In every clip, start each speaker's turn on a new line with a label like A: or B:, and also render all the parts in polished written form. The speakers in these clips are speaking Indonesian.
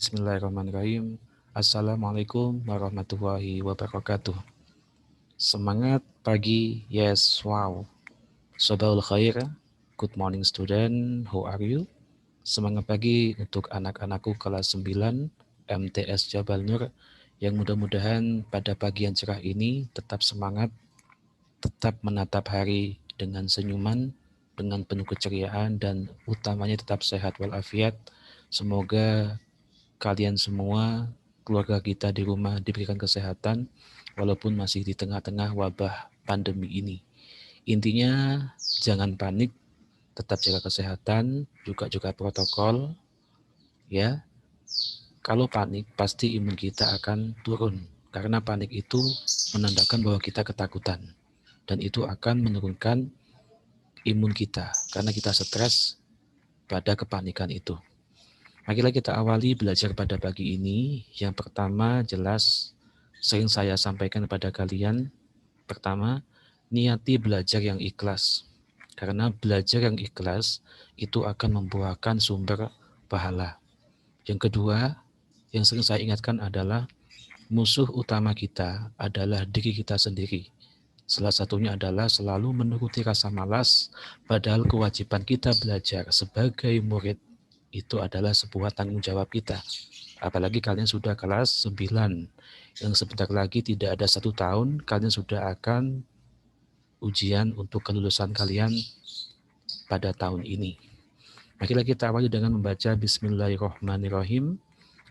A: Bismillahirrahmanirrahim. Assalamualaikum warahmatullahi wabarakatuh. Semangat pagi, yes, wow. Sobahul khair, good morning student, how are you? Semangat pagi untuk anak-anakku kelas 9 MTS Jabal Nur yang mudah-mudahan pada pagi yang cerah ini tetap semangat, tetap menatap hari dengan senyuman, dengan penuh keceriaan dan utamanya tetap sehat walafiat. Semoga kalian semua, keluarga kita di rumah diberikan kesehatan walaupun masih di tengah-tengah wabah pandemi ini. Intinya jangan panik, tetap jaga kesehatan, juga protokol ya. Kalau panik pasti imun kita akan turun karena panik itu menandakan bahwa kita ketakutan dan itu akan menurunkan imun kita karena kita stres pada kepanikan itu. Marilah kita awali belajar pada pagi ini. Yang pertama jelas sering saya sampaikan kepada kalian. Pertama, niati belajar yang ikhlas. Karena belajar yang ikhlas itu akan membuahkan sumber pahala. Yang kedua, yang sering saya ingatkan adalah musuh utama kita adalah diri kita sendiri. Salah satunya adalah selalu menuruti rasa malas, padahal kewajiban kita belajar sebagai murid itu adalah sebuah tanggung jawab kita. Apalagi kalian sudah kelas 9, yang sebentar lagi tidak ada 1 tahun, kalian sudah akan ujian untuk kelulusan kalian pada tahun ini. Marilah kita awali dengan membaca Bismillahirrahmanirrahim.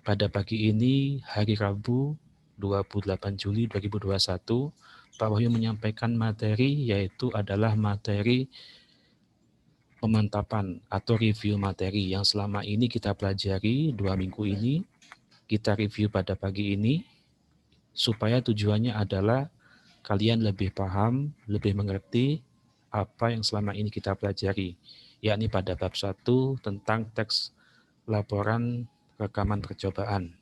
A: Pada pagi ini, hari Rabu 28 Juli 2021, Pak Wahyu menyampaikan materi yaitu adalah materi pemantapan atau review materi yang selama ini kita pelajari 2 minggu ini, kita review pada pagi ini, supaya tujuannya adalah kalian lebih paham, lebih mengerti apa yang selama ini kita pelajari, yakni pada bab 1 tentang teks laporan rekaman percobaan.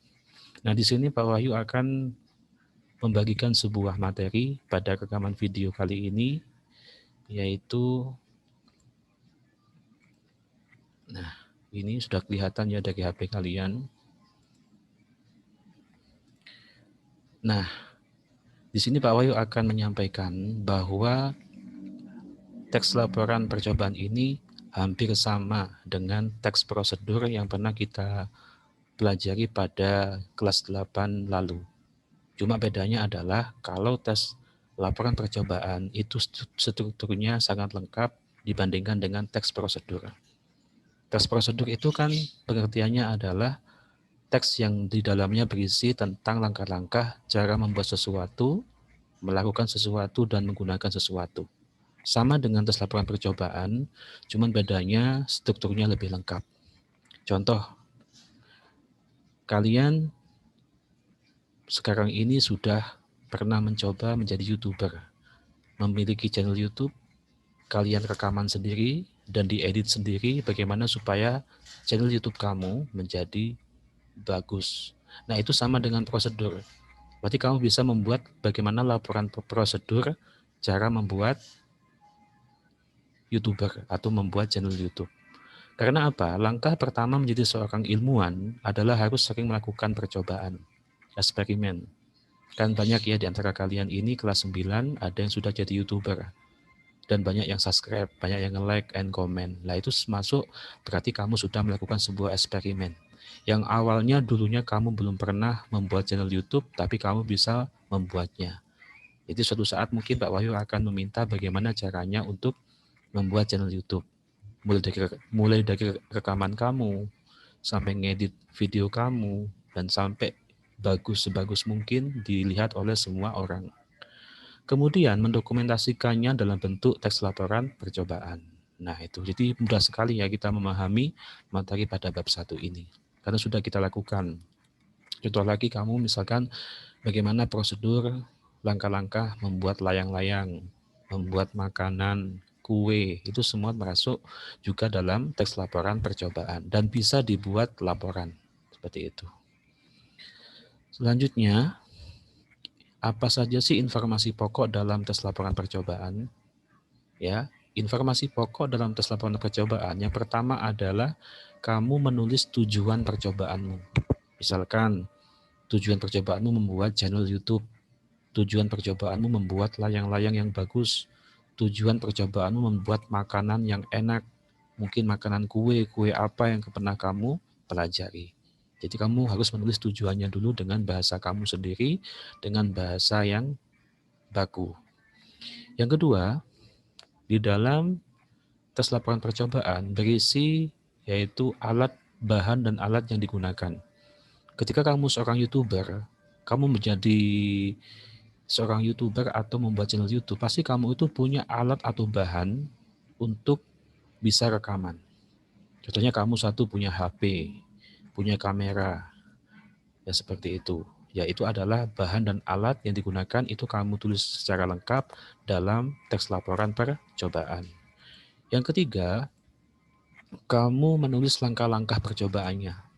A: Nah, di sini Pak Wahyu akan membagikan sebuah materi pada rekaman video kali ini, yaitu, nah ini sudah kelihatan ya dari HP kalian. Nah, di sini Pak Wahyu akan menyampaikan bahwa teks laporan percobaan ini hampir sama dengan teks prosedur yang pernah kita pelajari pada kelas 8 lalu. Cuma bedanya adalah kalau tes laporan percobaan itu strukturnya sangat lengkap dibandingkan dengan teks prosedur. Teks prosedur itu kan pengertiannya adalah teks yang di dalamnya berisi tentang langkah-langkah cara membuat sesuatu, melakukan sesuatu, dan menggunakan sesuatu. Sama dengan tes laporan percobaan, cuman bedanya strukturnya lebih lengkap. Contoh, kalian sekarang ini sudah pernah mencoba menjadi YouTuber, memiliki channel YouTube, kalian rekaman sendiri dan diedit sendiri bagaimana supaya channel YouTube kamu menjadi bagus. Nah, itu sama dengan prosedur. Berarti kamu bisa membuat bagaimana laporan prosedur cara membuat YouTuber atau membuat channel YouTube. Karena apa? Langkah pertama menjadi seorang ilmuwan adalah harus sering melakukan percobaan, eksperimen. Kan banyak ya di antara kalian ini kelas 9 ada yang sudah jadi YouTuber. Dan banyak yang subscribe, banyak yang like and comment. Nah, itu masuk berarti kamu sudah melakukan sebuah eksperimen. Yang awalnya dulunya kamu belum pernah membuat channel YouTube, tapi kamu bisa membuatnya. Jadi suatu saat mungkin Pak Wahyu akan meminta bagaimana caranya untuk membuat channel YouTube. Mulai dari rekaman kamu, sampai ngedit video kamu, dan sampai bagus sebagus mungkin dilihat oleh semua orang. Kemudian mendokumentasikannya dalam bentuk teks laporan percobaan. Nah itu, jadi mudah sekali ya kita memahami materi pada bab 1 ini. Karena sudah kita lakukan. Contoh lagi kamu misalkan bagaimana prosedur langkah-langkah membuat layang-layang, membuat makanan, kue, itu semua masuk juga dalam teks laporan percobaan dan bisa dibuat laporan seperti itu. Selanjutnya, apa saja sih informasi pokok dalam tes laporan percobaan? Ya, informasi pokok dalam tes laporan percobaan yang pertama adalah kamu menulis tujuan percobaanmu. Misalkan tujuan percobaanmu membuat channel YouTube, tujuan percobaanmu membuat layang-layang yang bagus, tujuan percobaanmu membuat makanan yang enak, mungkin makanan kue apa yang pernah kamu pelajari. Jadi kamu harus menulis tujuannya dulu dengan bahasa kamu sendiri, dengan bahasa yang baku. Yang kedua, di dalam tes laporan percobaan berisi yaitu alat, bahan, dan alat yang digunakan. Ketika kamu seorang YouTuber, kamu menjadi seorang YouTuber atau membuat channel YouTube, pasti kamu itu punya alat atau bahan untuk bisa rekaman. Contohnya kamu satu punya HP, punya kamera, ya seperti itu. Ya itu adalah bahan dan alat yang digunakan, itu kamu tulis secara lengkap dalam teks laporan percobaan. Yang ketiga, kamu menulis langkah-langkah percobaannya.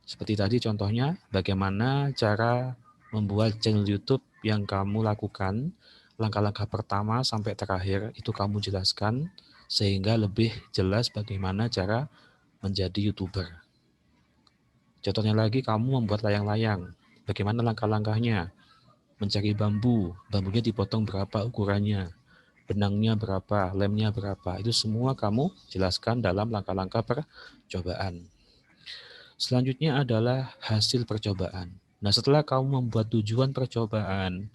A: Seperti tadi contohnya, bagaimana cara membuat channel YouTube yang kamu lakukan, langkah-langkah pertama sampai terakhir itu kamu jelaskan, sehingga lebih jelas bagaimana cara menjadi YouTuber. Contohnya lagi, kamu membuat layang-layang, bagaimana langkah-langkahnya, mencari bambu, bambunya dipotong berapa ukurannya, benangnya berapa, lemnya berapa, itu semua kamu jelaskan dalam langkah-langkah percobaan. Selanjutnya adalah hasil percobaan. Nah, setelah kamu membuat tujuan percobaan,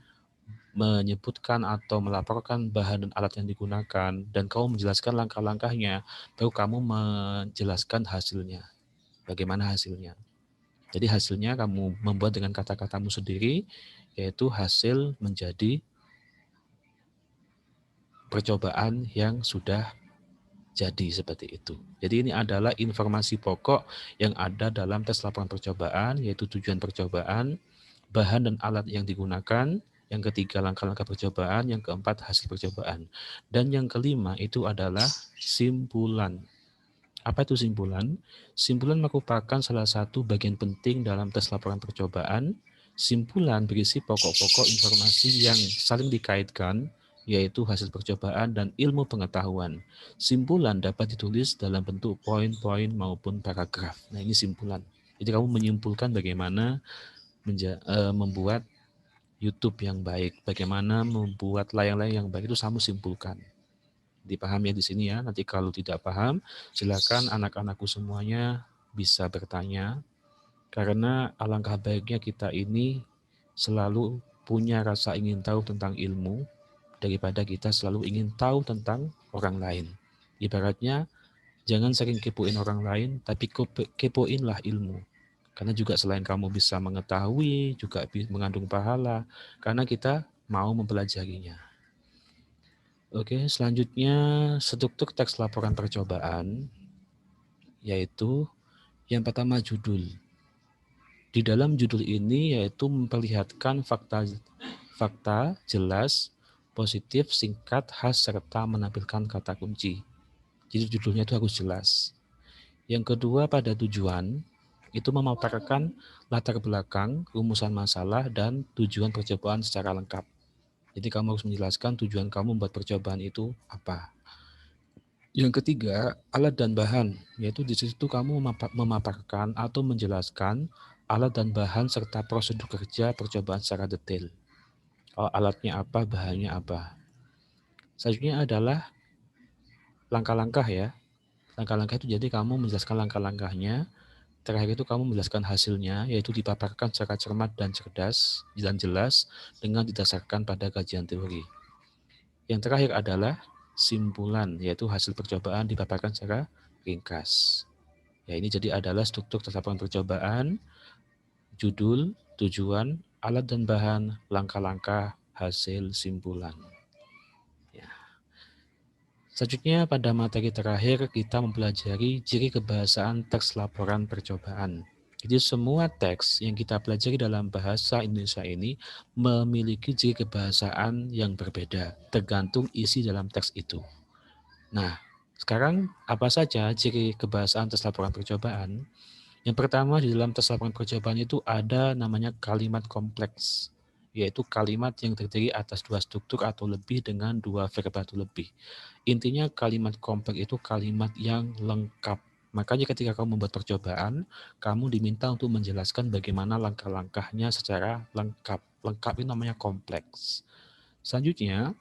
A: menyebutkan atau melaporkan bahan dan alat yang digunakan, dan kamu menjelaskan langkah-langkahnya, baru kamu menjelaskan hasilnya. Bagaimana hasilnya? Jadi hasilnya kamu membuat dengan kata-katamu sendiri, yaitu hasil menjadi percobaan yang sudah jadi seperti itu. Jadi ini adalah informasi pokok yang ada dalam tes laporan percobaan, yaitu tujuan percobaan, bahan dan alat yang digunakan, yang ketiga langkah-langkah percobaan, yang keempat hasil percobaan. Dan yang kelima itu adalah simpulan. Apa itu simpulan? Simpulan merupakan salah satu bagian penting dalam tes laporan percobaan. Simpulan berisi pokok-pokok informasi yang saling dikaitkan, yaitu hasil percobaan dan ilmu pengetahuan. Simpulan dapat ditulis dalam bentuk poin-poin maupun paragraf. Nah, ini simpulan. Jadi kamu menyimpulkan bagaimana membuat YouTube yang baik, bagaimana membuat layang-layang yang baik, itu kamu simpulkan. Dipahami ya di sini ya. Nanti kalau tidak paham, silakan anak-anakku semuanya bisa bertanya. Karena alangkah baiknya kita ini selalu punya rasa ingin tahu tentang ilmu daripada kita selalu ingin tahu tentang orang lain. Ibaratnya jangan sering kepoin orang lain, tapi kepoinlah ilmu. Karena juga selain kamu bisa mengetahui, juga mengandung pahala, karena kita mau mempelajarinya. Oke, selanjutnya struktur teks laporan percobaan, yaitu yang pertama judul. Di dalam judul ini yaitu memperlihatkan fakta jelas, positif, singkat, khas, serta menampilkan kata kunci. Jadi judulnya itu harus jelas. Yang kedua pada tujuan, itu memaparkan latar belakang, rumusan masalah, dan tujuan percobaan secara lengkap. Jadi kamu harus menjelaskan tujuan kamu membuat percobaan itu apa. Yang ketiga, alat dan bahan, yaitu di situ kamu memaparkan atau menjelaskan alat dan bahan serta prosedur kerja percobaan secara detail. Alatnya apa, bahannya apa. Selanjutnya adalah langkah-langkah ya. Langkah-langkah itu jadi kamu menjelaskan langkah-langkahnya. Terakhir itu kamu menjelaskan hasilnya, yaitu dipaparkan secara cermat dan cerdas, dan jelas dengan didasarkan pada kajian teori. Yang terakhir adalah simpulan, yaitu hasil percobaan dipaparkan secara ringkas. Ya, ini jadi adalah struktur laporan percobaan, judul, tujuan, alat dan bahan, langkah-langkah, hasil, simpulan. Ya. Selanjutnya pada materi terakhir kita mempelajari ciri kebahasaan teks laporan percobaan. Jadi semua teks yang kita pelajari dalam bahasa Indonesia ini memiliki ciri kebahasaan yang berbeda, tergantung isi dalam teks itu. Nah, sekarang apa saja ciri kebahasaan tes laporan percobaan? Yang pertama di dalam tes laporan percobaan itu ada namanya kalimat kompleks, yaitu kalimat yang terdiri atas dua struktur atau lebih dengan dua verba atau lebih. Intinya kalimat kompleks itu kalimat yang lengkap. Makanya ketika kamu membuat percobaan, kamu diminta untuk menjelaskan bagaimana langkah-langkahnya secara lengkap. Lengkap itu namanya kompleks. Selanjutnya,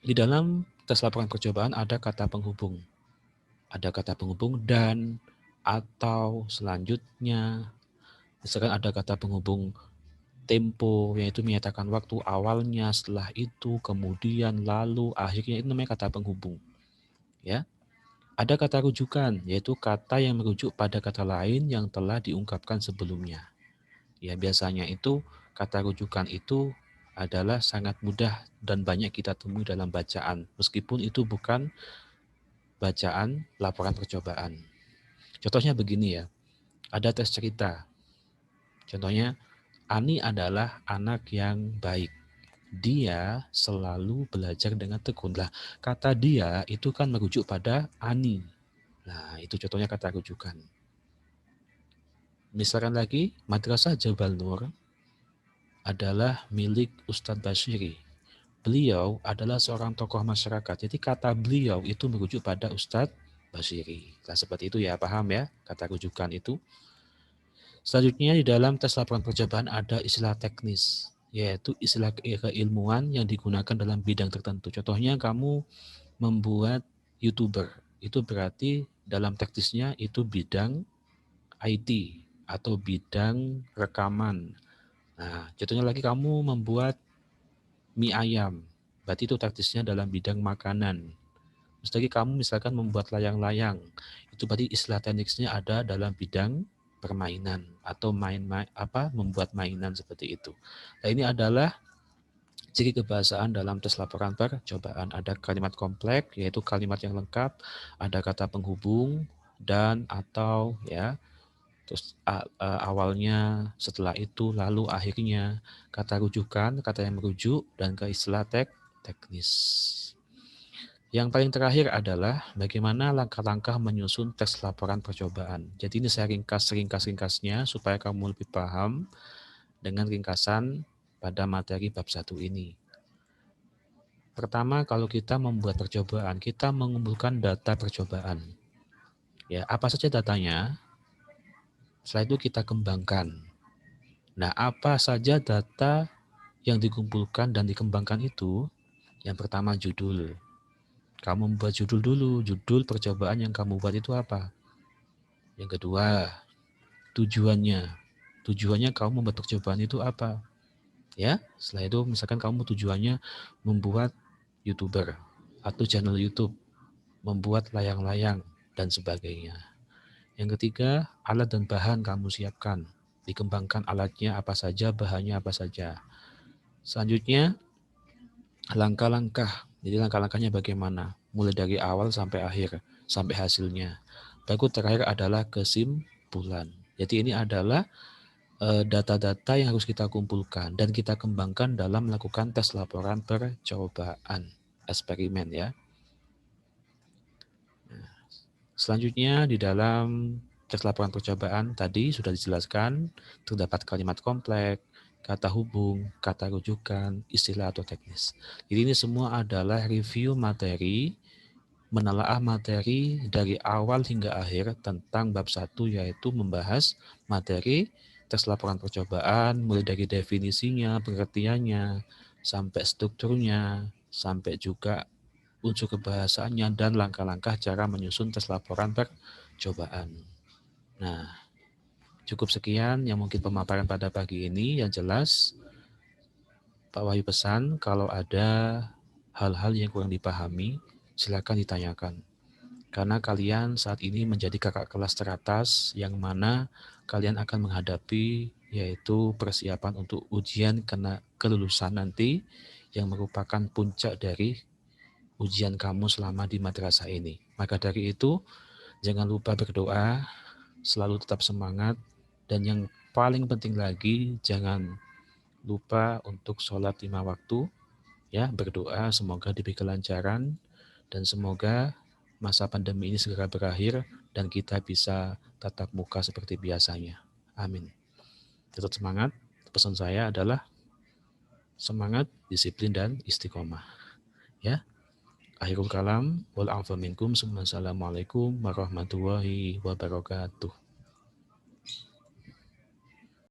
A: di dalam tes laporan percobaan ada kata penghubung. Ada kata penghubung dan, atau, selanjutnya. Misalkan ada kata penghubung tempo, yaitu menyatakan waktu awalnya, setelah itu, kemudian, lalu, akhirnya, itu namanya kata penghubung. Ya. Ada kata rujukan, yaitu kata yang merujuk pada kata lain yang telah diungkapkan sebelumnya. Ya, biasanya itu kata rujukan itu adalah sangat mudah dan banyak kita temui dalam bacaan, meskipun itu bukan bacaan laporan percobaan. Contohnya begini ya, ada tes cerita. Contohnya, Ani adalah anak yang baik. Dia selalu belajar dengan tekun. Lah, kata dia itu kan merujuk pada Ani. Nah, itu contohnya kata rujukan. Misalkan lagi, Madrasah Jabal Nur adalah milik Ustadz Basyiri. Beliau adalah seorang tokoh masyarakat. Jadi kata beliau itu merujuk pada Ustadz Basyiri. Nah, seperti itu ya, paham ya kata rujukan itu. Selanjutnya di dalam tes laporan percobaan ada istilah teknis, yaitu istilah keilmuan yang digunakan dalam bidang tertentu. Contohnya kamu membuat YouTuber, itu berarti dalam teknisnya itu bidang IT atau bidang rekaman. Nah, contohnya lagi kamu membuat mie ayam, berarti itu teknisnya dalam bidang makanan. Terus lagi kamu misalkan membuat layang-layang, itu berarti istilah teknisnya ada dalam bidang permainan atau membuat mainan seperti itu. Nah, ini adalah ciri kebahasaan dalam tes laporan percobaan. Ada kalimat kompleks, yaitu kalimat yang lengkap, ada kata penghubung dan atau ya. Terus awalnya, setelah itu, lalu akhirnya, kata rujukan, kata yang merujuk, dan ke istilah teknis. Yang paling terakhir adalah bagaimana langkah-langkah menyusun tes laporan percobaan. Jadi ini saya ringkas-ringkasnya supaya kamu lebih paham dengan ringkasan pada materi bab 1 ini. Pertama, kalau kita membuat percobaan, kita mengumpulkan data percobaan. Ya, apa saja datanya? Setelah itu kita kembangkan. Nah, apa saja data yang dikumpulkan dan dikembangkan itu? Yang pertama judul. Kamu membuat judul dulu, judul percobaan yang kamu buat itu apa? Yang kedua, tujuannya. Tujuannya kamu membuat percobaan itu apa? Ya, setelah itu misalkan kamu tujuannya membuat YouTuber atau channel YouTube, membuat layang-layang dan sebagainya. Yang ketiga, alat dan bahan kamu siapkan. Dikembangkan alatnya apa saja, bahannya apa saja. Selanjutnya, langkah-langkah. Jadi langkah-langkahnya bagaimana? Mulai dari awal sampai akhir, sampai hasilnya. Baru terakhir adalah kesimpulan. Jadi ini adalah data-data yang harus kita kumpulkan dan kita kembangkan dalam melakukan tes laporan percobaan, eksperimen ya. Selanjutnya di dalam tes laporan percobaan tadi sudah dijelaskan terdapat kalimat kompleks, kata hubung, kata rujukan, istilah atau teknis. Jadi ini semua adalah review materi, menelaah materi dari awal hingga akhir tentang bab 1 yaitu membahas materi tes laporan percobaan mulai dari definisinya, pengertiannya, sampai strukturnya, sampai juga unsur kebahasaannya dan langkah-langkah cara menyusun tes laporan percobaan. Nah, cukup sekian yang mungkin pemaparan pada pagi ini. Yang jelas, Pak Wahyu pesan kalau ada hal-hal yang kurang dipahami, silakan ditanyakan. Karena kalian saat ini menjadi kakak kelas teratas yang mana kalian akan menghadapi yaitu persiapan untuk ujian kelulusan nanti yang merupakan puncak dari ujian kamu selama di madrasah ini. Maka dari itu, jangan lupa berdoa, selalu tetap semangat, dan yang paling penting lagi, jangan lupa untuk sholat 5 waktu, ya, berdoa semoga diberi kelancaran, dan semoga masa pandemi ini segera berakhir, dan kita bisa tatap muka seperti biasanya. Amin. Tetap semangat, pesan saya adalah semangat, disiplin, dan istiqomah. Ya, Akhirul kalam, wal afa minkum, assalamualaikum warahmatullahi wabarakatuh.